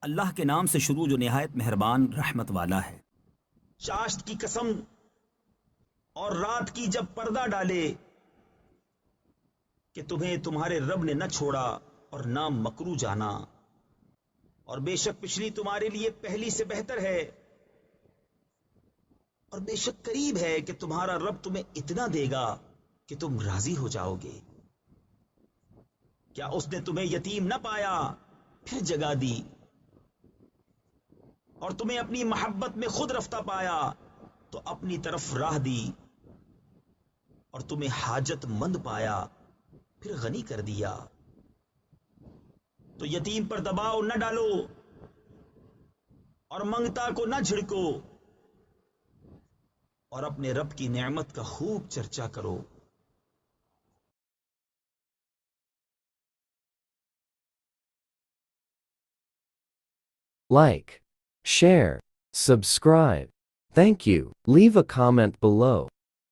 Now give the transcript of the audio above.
اللہ کے نام سے شروع جو نہایت مہربان رحمت والا ہے۔ چاشت کی قسم اور رات کی جب پردہ ڈالے کہ تمہیں تمہارے رب نے نہ چھوڑا اور نہ مکرو جانا، اور بے شک پچھلی تمہارے لیے پہلی سے بہتر ہے، اور بے شک قریب ہے کہ تمہارا رب تمہیں اتنا دے گا کہ تم راضی ہو جاؤ گے۔ کیا اس نے تمہیں یتیم نہ پایا پھر جگا دی، اور تمہیں اپنی محبت میں خود رفتہ پایا تو اپنی طرف راہ دی، اور تمہیں حاجت مند پایا پھر غنی کر دیا۔ تو یتیم پر دباؤ نہ ڈالو اور منگتا کو نہ جھڑکو، اور اپنے رب کی نعمت کا خوب چرچا کرو۔ Like, share, subscribe. Thank you. Leave a comment below.